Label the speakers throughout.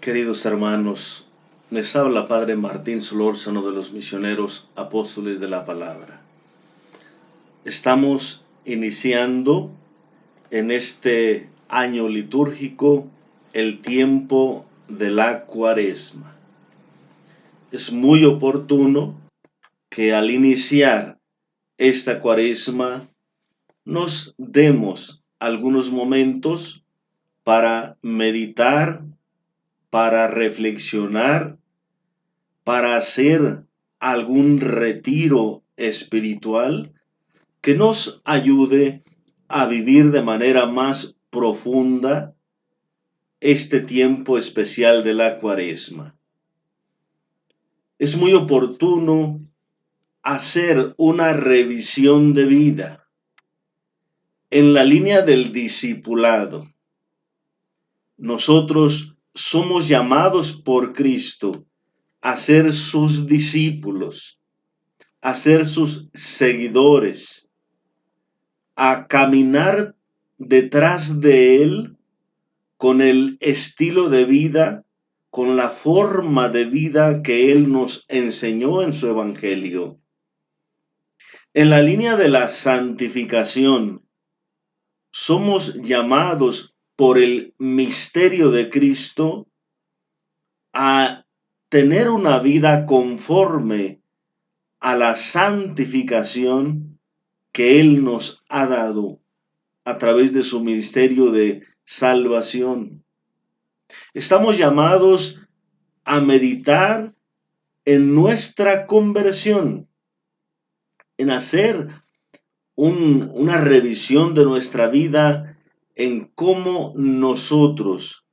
Speaker 1: Queridos hermanos, les habla Padre Martín Solórzano de los Misioneros Apóstoles de la Palabra. Estamos iniciando en este año litúrgico el tiempo de la Cuaresma. Es muy oportuno que al iniciar esta Cuaresma nos demos algunos momentos para meditar, para reflexionar, para hacer algún retiro espiritual que nos ayude a vivir de manera más profunda este tiempo especial de la Cuaresma. Es muy oportuno hacer una revisión de vida en la línea del discipulado. Nosotros somos llamados por Cristo a ser sus discípulos, a ser sus seguidores, a caminar detrás de Él con el estilo de vida, con la forma de vida que Él nos enseñó en su Evangelio. En la línea de la santificación, somos llamados por el misterio de Cristo a tener una vida conforme a la santificación que Él nos ha dado a través de su ministerio de salvación. Estamos llamados a meditar en nuestra conversión, en hacer una revisión de nuestra vida, en cómo nosotros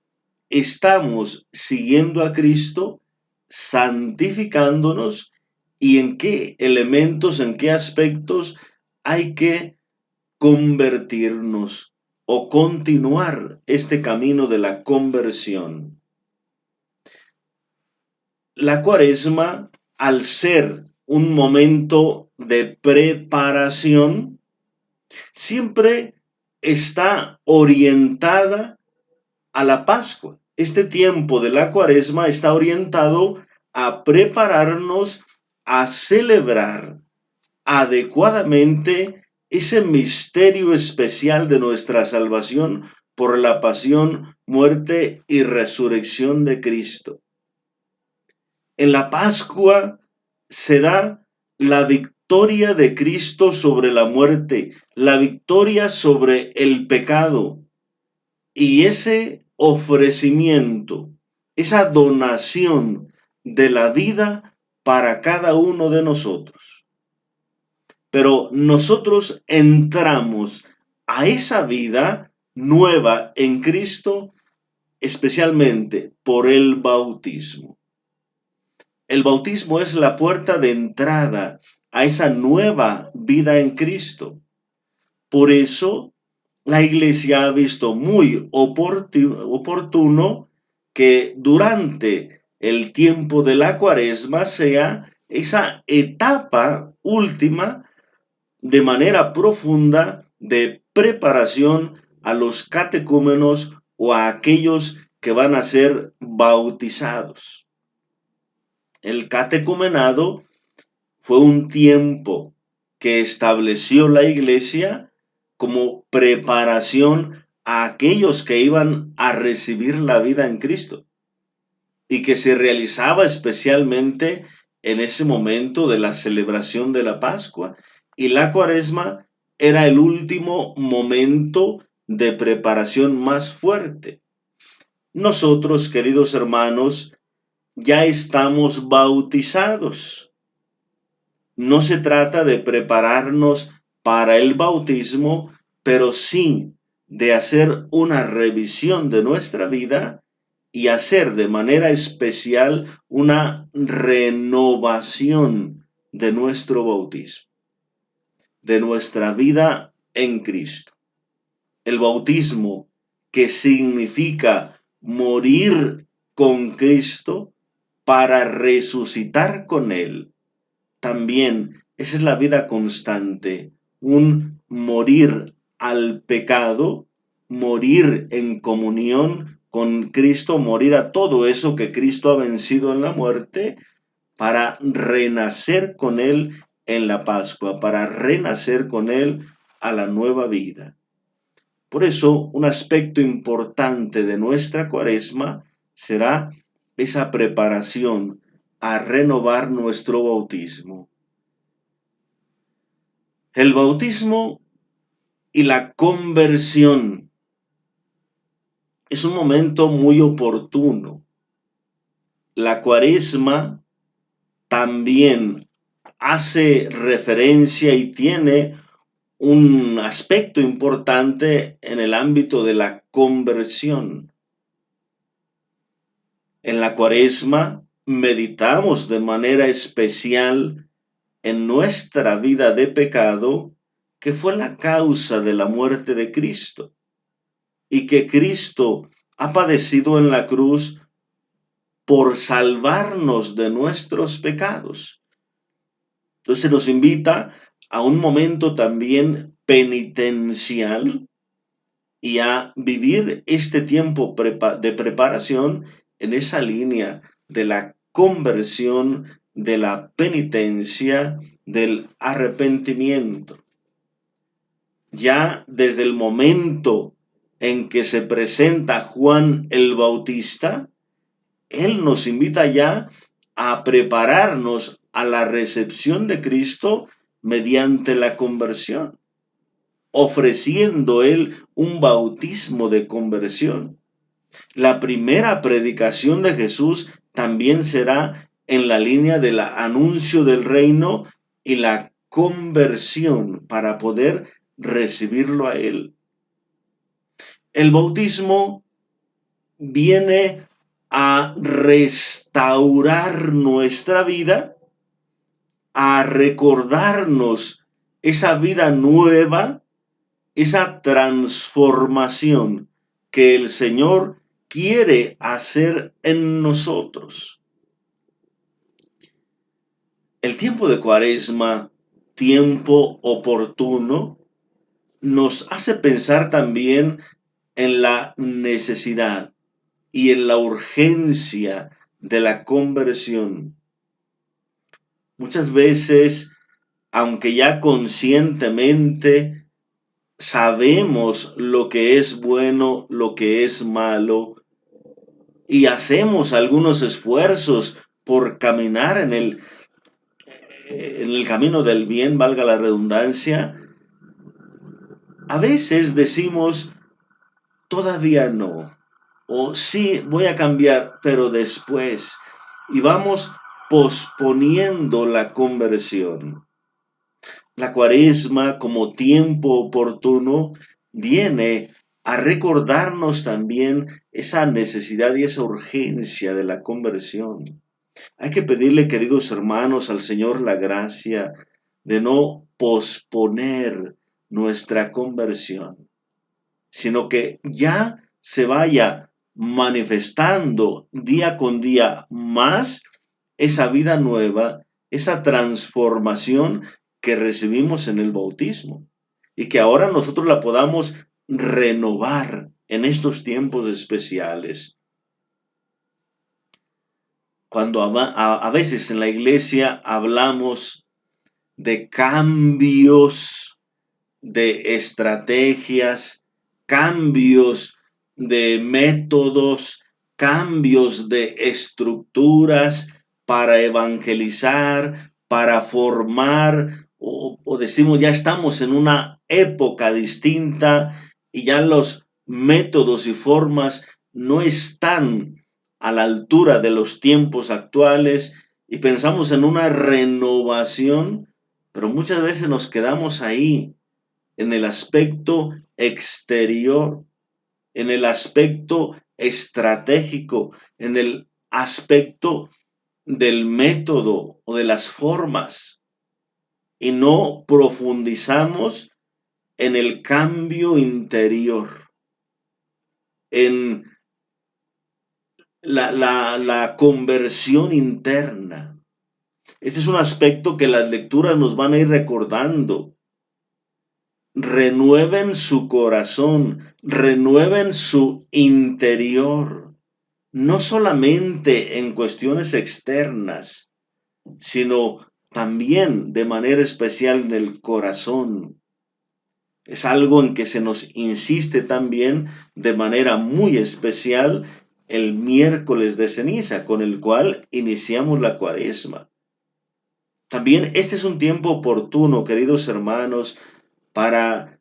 Speaker 1: estamos siguiendo a Cristo, santificándonos, y en qué elementos, en qué aspectos hay que convertirnos o continuar este camino de la conversión. La Cuaresma, al ser un momento de preparación, siempre está orientada a la Pascua. Este tiempo de la Cuaresma está orientado a prepararnos a celebrar adecuadamente ese misterio especial de nuestra salvación por la pasión, muerte y resurrección de Cristo. En la Pascua se da la victoria de Cristo sobre la muerte, la victoria sobre el pecado, y ese ofrecimiento, esa donación de la vida para cada uno de nosotros. Pero nosotros entramos a esa vida nueva en Cristo, especialmente por el bautismo. El bautismo es la puerta de entrada a esa nueva vida en Cristo. Por eso, la Iglesia ha visto muy oportuno que durante el tiempo de la Cuaresma sea esa etapa última de manera profunda de preparación a los catecúmenos o a aquellos que van a ser bautizados. El catecumenado fue un tiempo que estableció la Iglesia como preparación a aquellos que iban a recibir la vida en Cristo y que se realizaba especialmente en ese momento de la celebración de la Pascua. Y la Cuaresma era el último momento de preparación más fuerte. Nosotros, queridos hermanos, ya estamos bautizados. No se trata de prepararnos para el bautismo, pero sí de hacer una revisión de nuestra vida y hacer de manera especial una renovación de nuestro bautismo, de nuestra vida en Cristo. El bautismo, que significa morir con Cristo para resucitar con Él. También esa es la vida constante, un morir al pecado, morir en comunión con Cristo, morir a todo eso que Cristo ha vencido en la muerte, para renacer con Él en la Pascua, para renacer con Él a la nueva vida. Por eso, un aspecto importante de nuestra Cuaresma será esa preparación a renovar nuestro bautismo. El bautismo y la conversión es un momento muy oportuno. La Cuaresma también hace referencia y tiene un aspecto importante en el ámbito de la conversión. En la Cuaresma meditamos de manera especial en nuestra vida de pecado, que fue la causa de la muerte de Cristo, y que Cristo ha padecido en la cruz por salvarnos de nuestros pecados. Entonces nos invita a un momento también penitencial y a vivir este tiempo de preparación en esa línea de la conversión, de la penitencia, del arrepentimiento. Ya desde el momento en que se presenta Juan el Bautista, él nos invita ya a prepararnos a la recepción de Cristo mediante la conversión, ofreciendo él un bautismo de conversión. La primera predicación de Jesús también será en la línea del anuncio del reino y la conversión para poder recibirlo a él. El bautismo viene a restaurar nuestra vida, a recordarnos esa vida nueva, esa transformación que el Señor quiere hacer en nosotros. El tiempo de Cuaresma, tiempo oportuno, nos hace pensar también en la necesidad y en la urgencia de la conversión. Muchas veces, aunque ya conscientemente sabemos lo que es bueno, lo que es malo, y hacemos algunos esfuerzos por caminar en el camino del bien, valga la redundancia, a veces decimos, todavía no, o sí, voy a cambiar, pero después, y vamos posponiendo la conversión. La Cuaresma, como tiempo oportuno, viene a recordarnos también esa necesidad y esa urgencia de la conversión. Hay que pedirle, queridos hermanos, al Señor la gracia de no posponer nuestra conversión, sino que ya se vaya manifestando día con día más esa vida nueva, esa transformación que recibimos en el bautismo y que ahora nosotros la podamos renovar en estos tiempos especiales. Cuando a veces en la iglesia hablamos de cambios, de estrategias, cambios de métodos, cambios de estructuras para evangelizar, para formar, o decimos ya estamos en una época distinta y ya los métodos y formas no están a la altura de los tiempos actuales y pensamos en una renovación, pero muchas veces nos quedamos ahí en el aspecto exterior, en el aspecto estratégico, en el aspecto del método o de las formas, y no profundizamos en el cambio interior, en la conversión interna. Este es un aspecto que las lecturas nos van a ir recordando. renueven su corazón, renueven su interior, no solamente en cuestiones externas, sino también de manera especial en el corazón. Es algo en que se nos insiste también de manera muy especial el miércoles de ceniza, con el cual iniciamos la cuaresma. También este es un tiempo oportuno, queridos hermanos, para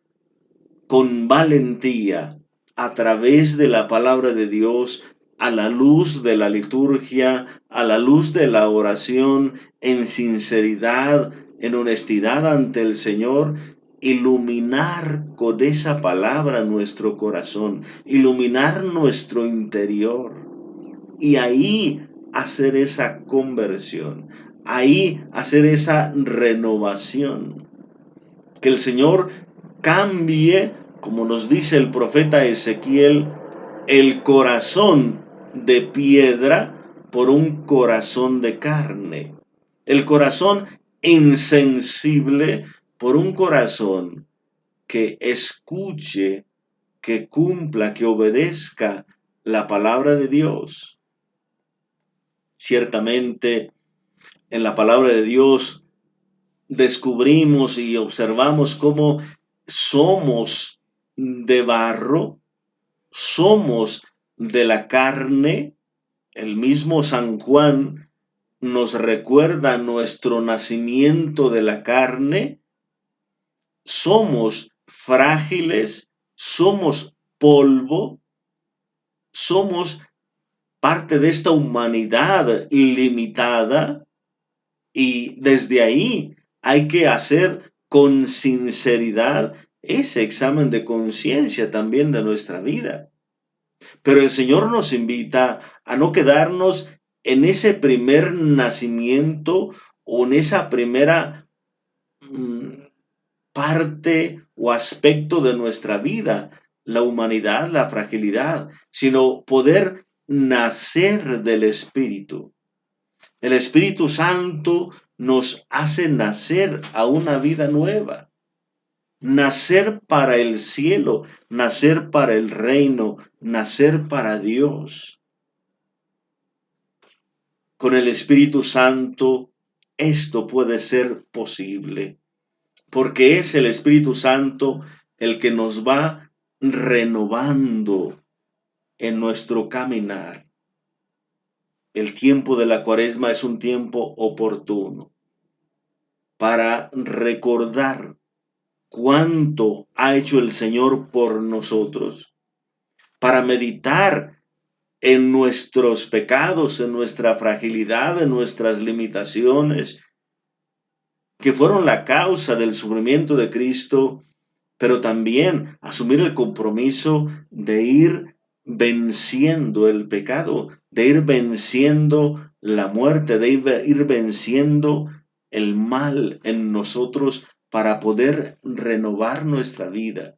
Speaker 1: con valentía, a través de la palabra de Dios, a la luz de la liturgia, a la luz de la oración, en sinceridad, en honestidad ante el Señor, iluminar con esa palabra nuestro corazón, iluminar nuestro interior y ahí hacer esa conversión, ahí hacer esa renovación. Que el Señor cambie, como nos dice el profeta Ezequiel, el corazón de piedra por un corazón de carne. El corazón insensible por un corazón que escuche, que cumpla, que obedezca la palabra de Dios. Ciertamente, en la palabra de Dios descubrimos y observamos cómo somos de barro, somos de la carne. El mismo San Juan nos recuerda nuestro nacimiento de la carne. Somos frágiles, somos polvo, somos parte de esta humanidad limitada y desde ahí hay que hacer con sinceridad ese examen de conciencia también de nuestra vida. Pero el Señor nos invita a no quedarnos en ese primer nacimiento o en esa primera parte o aspecto de nuestra vida, la humanidad, la fragilidad, sino poder nacer del Espíritu. El Espíritu Santo nos hace nacer a una vida nueva, nacer para el cielo, nacer para el reino, nacer para Dios. Con el Espíritu Santo esto puede ser posible, porque es el Espíritu Santo el que nos va renovando en nuestro caminar. El tiempo de la Cuaresma es un tiempo oportuno para recordar cuánto ha hecho el Señor por nosotros, para meditar en nuestros pecados, en nuestra fragilidad, en nuestras limitaciones, que fueron la causa del sufrimiento de Cristo, pero también asumir el compromiso de ir venciendo el pecado, de ir venciendo la muerte, de ir venciendo el mal en nosotros para poder renovar nuestra vida.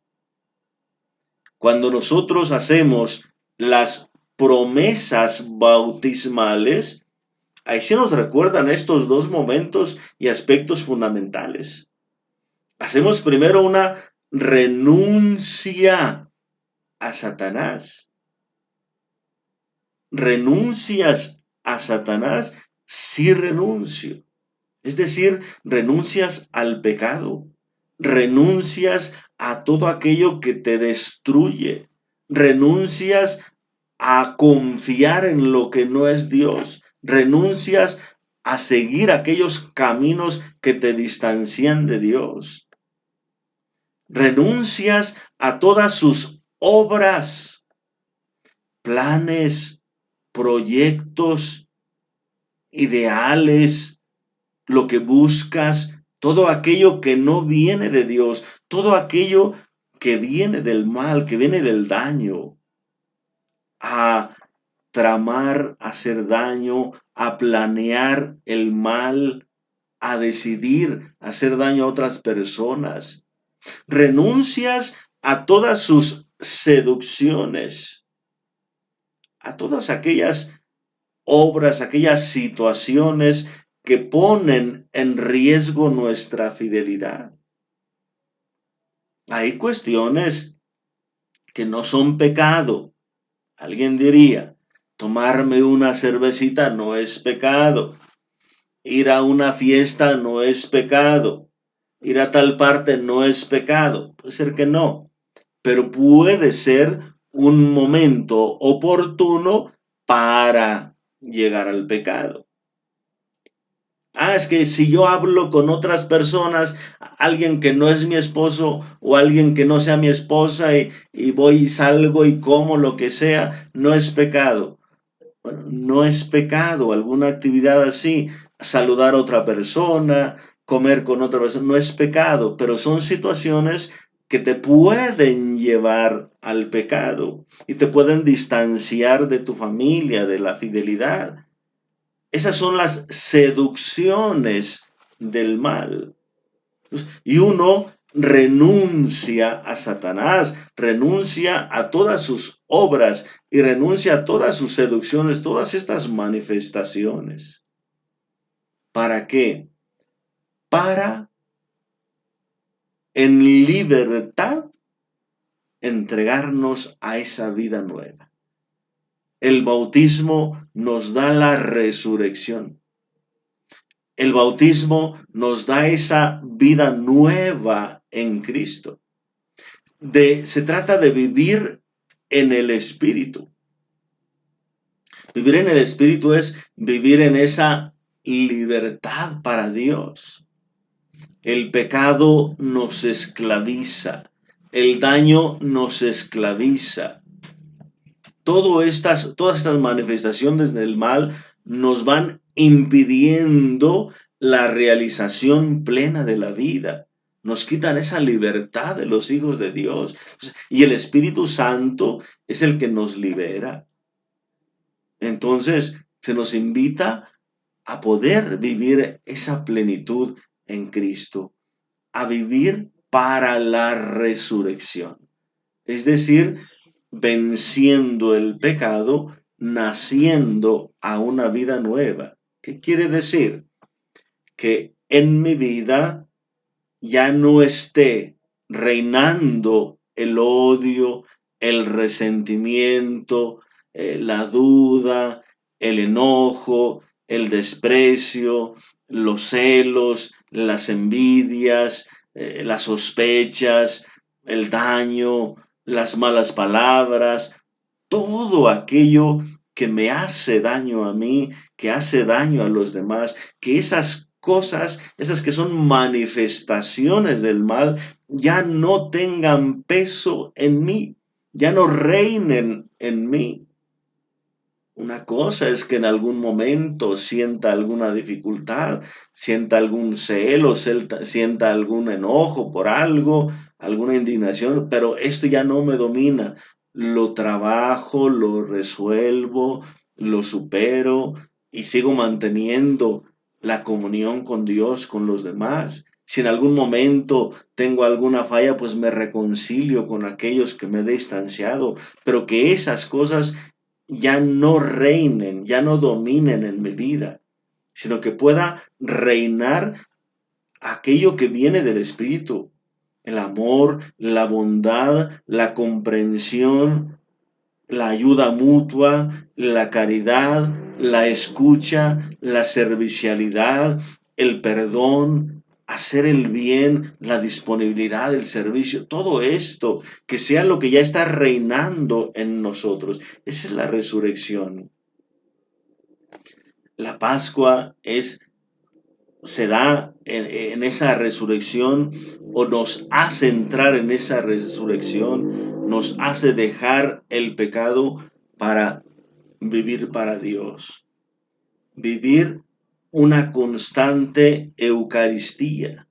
Speaker 1: Cuando nosotros hacemos las promesas bautismales, ahí se nos recuerdan estos dos momentos y aspectos fundamentales. Hacemos primero una renuncia a Satanás. ¿Renuncias a Satanás? Sí renuncio. Es decir, renuncias al pecado, renuncias a todo aquello que te destruye, renuncias a confiar en lo que no es Dios, renuncias a seguir aquellos caminos que te distancian de Dios, renuncias a todas sus obras, planes, proyectos, ideales, lo que buscas, todo aquello que no viene de Dios, todo aquello que viene del mal, que viene del daño, a tramar, a hacer daño, a planear el mal, a decidir hacer daño a otras personas. Renuncias a todas sus seducciones, a todas aquellas obras, aquellas situaciones que ponen en riesgo nuestra fidelidad. Hay cuestiones que no son pecado. Alguien diría, tomarme una cervecita no es pecado. Ir a una fiesta no es pecado. Ir a tal parte no es pecado. Puede ser que no, pero puede ser un momento oportuno para llegar al pecado. Es que si yo hablo con otras personas, alguien que no es mi esposo o alguien que no sea mi esposa y voy y salgo y como lo que sea, no es pecado. Bueno, no es pecado alguna actividad así, saludar a otra persona, comer con otra persona, no es pecado, pero son situaciones que te pueden llevar al pecado y te pueden distanciar de tu familia, de la fidelidad. Esas son las seducciones del mal. Y uno renuncia a Satanás, renuncia a todas sus obras y renuncia a todas sus seducciones, todas estas manifestaciones. ¿Para qué? Para en libertad entregarnos a esa vida nueva. El bautismo nos da la resurrección. El bautismo nos da esa vida nueva en Cristo. Se trata de vivir en el Espíritu. Vivir en el Espíritu es vivir en esa libertad para Dios. El pecado nos esclaviza. El daño nos esclaviza. Todas estas manifestaciones del mal nos van impidiendo la realización plena de la vida. Nos quitan esa libertad de los hijos de Dios. Y el Espíritu Santo es el que nos libera. Entonces, se nos invita a poder vivir esa plenitud en Cristo, a vivir para la resurrección. Es decir, venciendo el pecado, naciendo a una vida nueva. ¿Qué quiere decir? Que en mi vida ya no esté reinando el odio, el resentimiento, la duda, el enojo, el desprecio, los celos, las envidias, las sospechas, el daño, las malas palabras, todo aquello que me hace daño a mí, que hace daño a los demás, que esas cosas, esas que son manifestaciones del mal, ya no tengan peso en mí, ya no reinen en mí. Una cosa es que en algún momento sienta alguna dificultad, sienta algún celo, sienta algún enojo por algo, alguna indignación, pero esto ya no me domina. Lo trabajo, lo resuelvo, lo supero y sigo manteniendo la comunión con Dios, con los demás. Si en algún momento tengo alguna falla, pues me reconcilio con aquellos que me he distanciado, pero que esas cosas ya no reinen, ya no dominen en mi vida, sino que pueda reinar aquello que viene del Espíritu, el amor, la bondad, la comprensión, la ayuda mutua, la caridad, la escucha, la servicialidad, el perdón, hacer el bien, la disponibilidad, el servicio, todo esto, que sea lo que ya está reinando en nosotros. Esa es la resurrección. La Pascua se da en esa resurrección o nos hace entrar en esa resurrección, nos hace dejar el pecado para vivir para Dios, vivir una constante Eucaristía,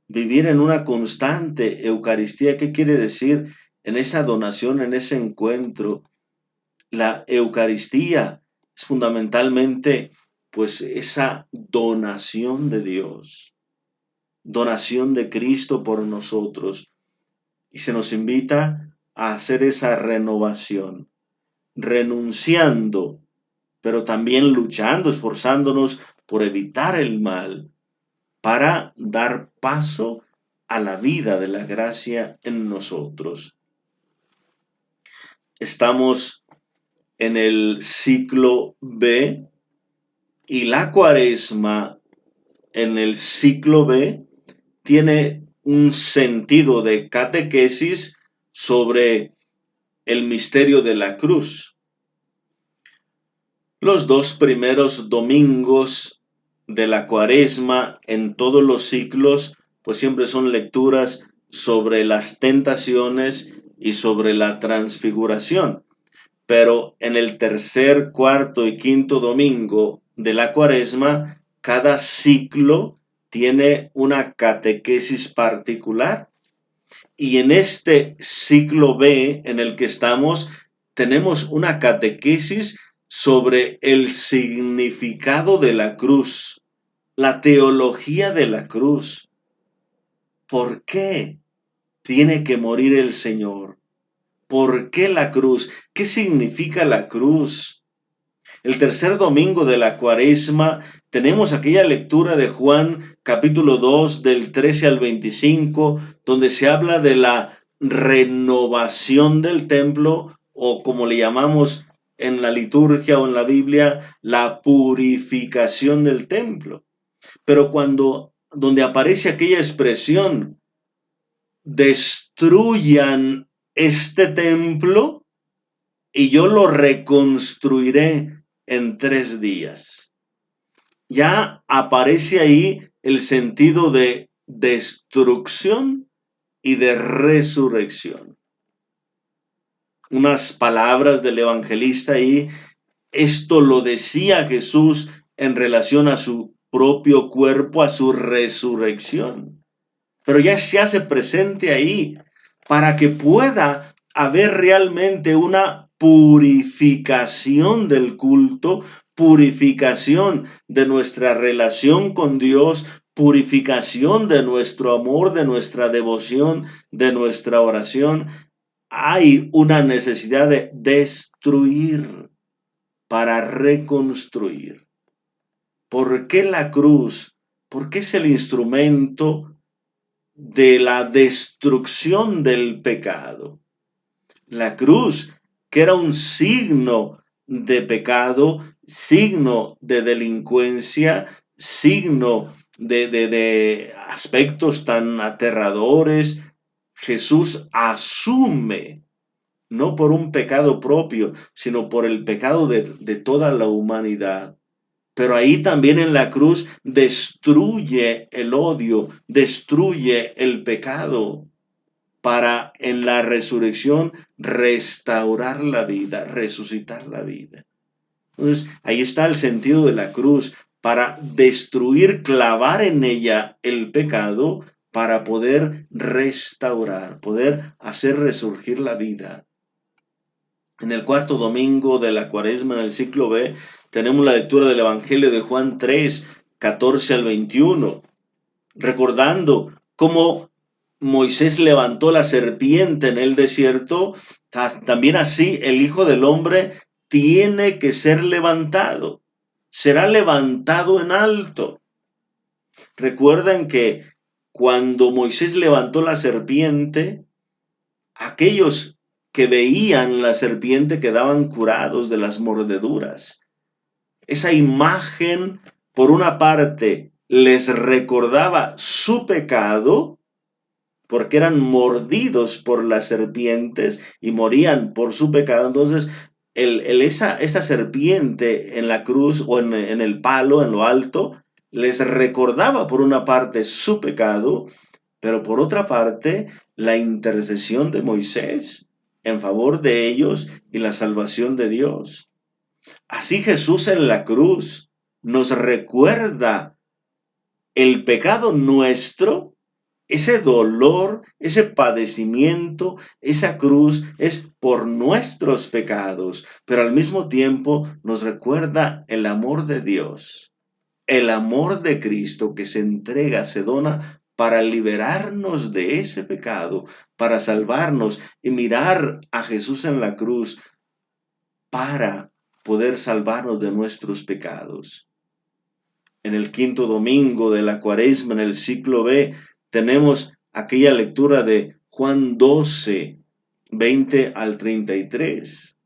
Speaker 1: vivir en una constante Eucaristía. ¿Qué quiere decir? En esa donación, en ese encuentro, la Eucaristía es fundamentalmente pues esa donación de Dios, donación de Cristo por nosotros. Y se nos invita a hacer esa renovación, renunciando, pero también luchando, esforzándonos por evitar el mal, para dar paso a la vida de la gracia en nosotros. Estamos en el ciclo B y la Cuaresma en el ciclo B tiene un sentido de catequesis sobre el misterio de la cruz. Los dos primeros domingos de la Cuaresma en todos los ciclos, pues siempre son lecturas sobre las tentaciones y sobre la transfiguración. Pero en el tercer, cuarto y quinto domingo de la Cuaresma, cada ciclo tiene una catequesis particular. Y en este ciclo B en el que estamos, tenemos una catequesis sobre el significado de la cruz, la teología de la cruz. ¿Por qué tiene que morir el Señor? ¿Por qué la cruz? ¿Qué significa la cruz? El tercer domingo de la Cuaresma tenemos aquella lectura de Juan capítulo 2 del 13 al 25, donde se habla de la renovación del templo, o como le llamamos en la liturgia o en la Biblia, la purificación del templo. Pero donde aparece aquella expresión, destruyan este templo y yo lo reconstruiré en 3 días. Ya aparece ahí el sentido de destrucción y de resurrección. Unas palabras del evangelista ahí, esto lo decía Jesús en relación a su propio cuerpo, a su resurrección. Pero ya se hace presente ahí para que pueda haber realmente una purificación del culto, purificación de nuestra relación con Dios, purificación de nuestro amor, de nuestra devoción, de nuestra oración. Hay una necesidad de destruir para reconstruir. ¿Por qué la cruz? Porque es el instrumento de la destrucción del pecado. La cruz, que era un signo de pecado, signo de delincuencia, signo de aspectos tan aterradores, Jesús asume, no por un pecado propio, sino por el pecado de toda la humanidad. Pero ahí también en la cruz destruye el odio, destruye el pecado, para en la resurrección restaurar la vida, resucitar la vida. Entonces, ahí está el sentido de la cruz, para destruir, clavar en ella el pecado, para poder restaurar, poder hacer resurgir la vida. En el cuarto domingo de la Cuaresma, en el ciclo B, tenemos la lectura del Evangelio de Juan 3, 14 al 21, recordando cómo Moisés levantó la serpiente en el desierto, también así el Hijo del Hombre tiene que ser levantado, será levantado en alto. Recuerden que cuando Moisés levantó la serpiente, aquellos que veían la serpiente quedaban curados de las mordeduras. Esa imagen, por una parte, les recordaba su pecado, porque eran mordidos por las serpientes y morían por su pecado. Entonces, esa serpiente en la cruz o en el palo, en lo alto, les recordaba por una parte su pecado, pero por otra parte, la intercesión de Moisés en favor de ellos y la salvación de Dios. Así Jesús en la cruz nos recuerda el pecado nuestro, ese dolor, ese padecimiento, esa cruz es por nuestros pecados, pero al mismo tiempo nos recuerda el amor de Dios, el amor de Cristo que se entrega, se dona para liberarnos de ese pecado, para salvarnos y mirar a Jesús en la cruz para poder salvarnos de nuestros pecados. En el quinto domingo de la Cuaresma, en el ciclo B, tenemos aquella lectura de Juan 12, 20 al 33,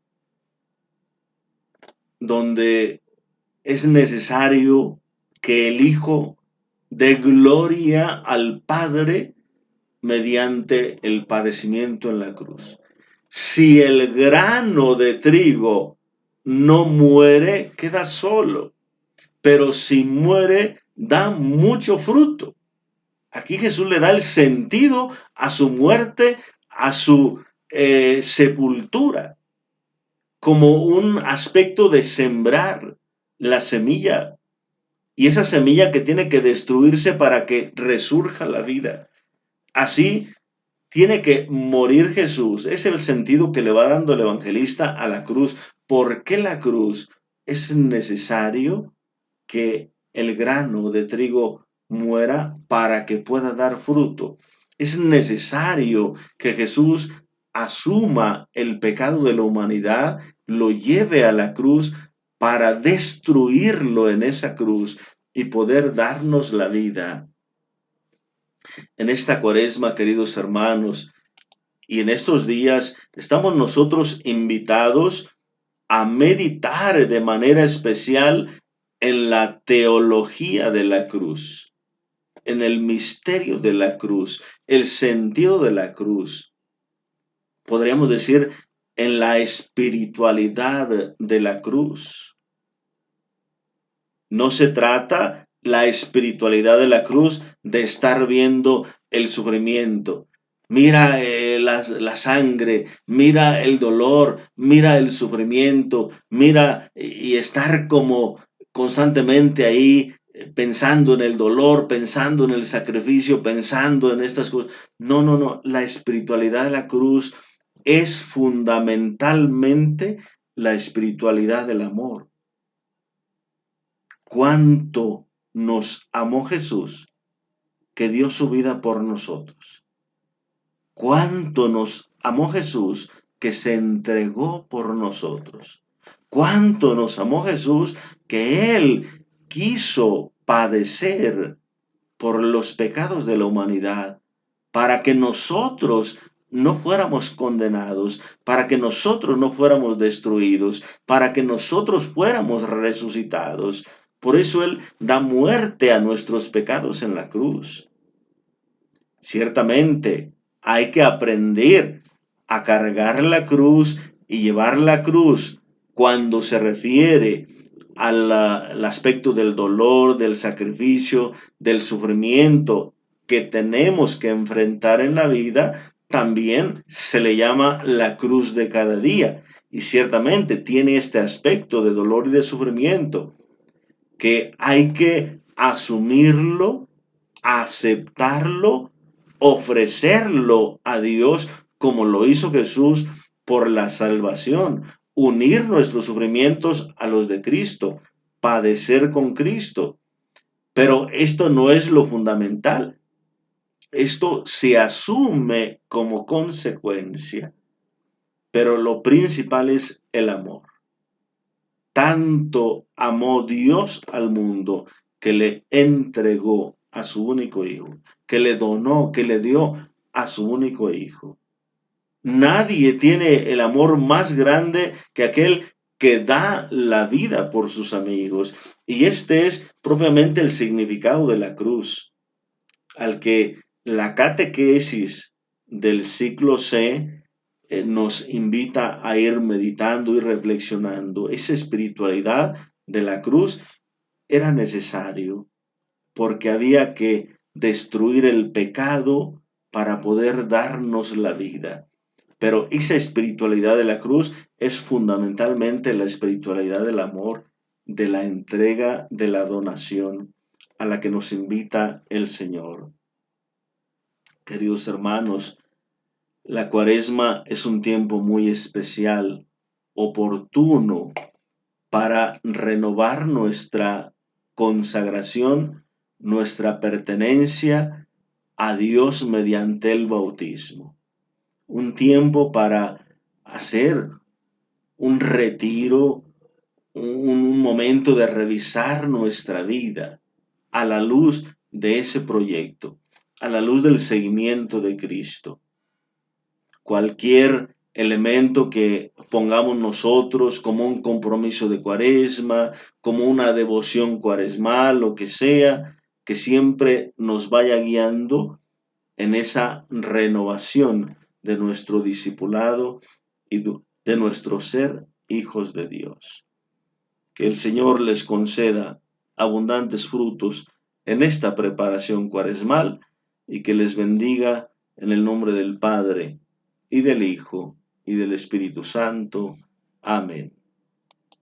Speaker 1: donde es necesario que el Hijo dé gloria al Padre mediante el padecimiento en la cruz. Si el grano de trigo no muere, queda solo, pero si muere, da mucho fruto. Aquí Jesús le da el sentido a su muerte, a su sepultura, como un aspecto de sembrar la semilla, y esa semilla que tiene que destruirse para que resurja la vida. Así tiene que morir Jesús. Es el sentido que le va dando el evangelista a la cruz. ¿Por qué la cruz? Es necesario que el grano de trigo muera para que pueda dar fruto. Es necesario que Jesús asuma el pecado de la humanidad, lo lleve a la cruz para destruirlo en esa cruz y poder darnos la vida. En esta cuaresma, queridos hermanos, y en estos días estamos nosotros invitados a meditar de manera especial en la teología de la cruz, en el misterio de la cruz, el sentido de la cruz. Podríamos decir en la espiritualidad de la cruz. No se trata la espiritualidad de la cruz de estar viendo el sufrimiento. Mira la sangre, mira el dolor, mira el sufrimiento, mira y estar como constantemente ahí pensando en el dolor, pensando en el sacrificio, pensando en estas cosas. No, no, no. La espiritualidad de la cruz es fundamentalmente la espiritualidad del amor. Cuánto nos amó Jesús que dio su vida por nosotros. Cuánto nos amó Jesús que se entregó por nosotros. Cuánto nos amó Jesús que Él quiso padecer por los pecados de la humanidad para que nosotros no fuéramos condenados, para que nosotros no fuéramos destruidos, para que nosotros fuéramos resucitados. Por eso Él da muerte a nuestros pecados en la cruz. Ciertamente hay que aprender a cargar la cruz y llevar la cruz cuando se refiere al aspecto del dolor, del sacrificio, del sufrimiento que tenemos que enfrentar en la vida. También se le llama la cruz de cada día, y ciertamente tiene este aspecto de dolor y de sufrimiento que hay que asumirlo, aceptarlo, ofrecerlo a Dios como lo hizo Jesús por la salvación, unir nuestros sufrimientos a los de Cristo, padecer con Cristo. Pero esto no es lo fundamental. Esto se asume como consecuencia, pero lo principal es el amor. Tanto amó Dios al mundo que le entregó a su único hijo, que le donó, que le dio a su único hijo. Nadie tiene el amor más grande que aquel que da la vida por sus amigos. Y este es propiamente el significado de la cruz, al que la catequesis del ciclo C nos invita a ir meditando y reflexionando. Esa espiritualidad de la cruz era necesario porque había que destruir el pecado para poder darnos la vida. Pero esa espiritualidad de la cruz es fundamentalmente la espiritualidad del amor, de la entrega, de la donación a la que nos invita el Señor. Queridos hermanos, la cuaresma es un tiempo muy especial, oportuno para renovar nuestra consagración, nuestra pertenencia a Dios mediante el bautismo. Un tiempo para hacer un retiro, un momento de revisar nuestra vida a la luz de ese proyecto. a la luz del seguimiento de Cristo. Cualquier elemento que pongamos nosotros como un compromiso de cuaresma, como una devoción cuaresmal, lo que sea, que siempre nos vaya guiando en esa renovación de nuestro discipulado y de nuestro ser hijos de Dios. Que el Señor les conceda abundantes frutos en esta preparación cuaresmal y que les bendiga en el nombre del Padre, y del Hijo, y del Espíritu Santo. Amén.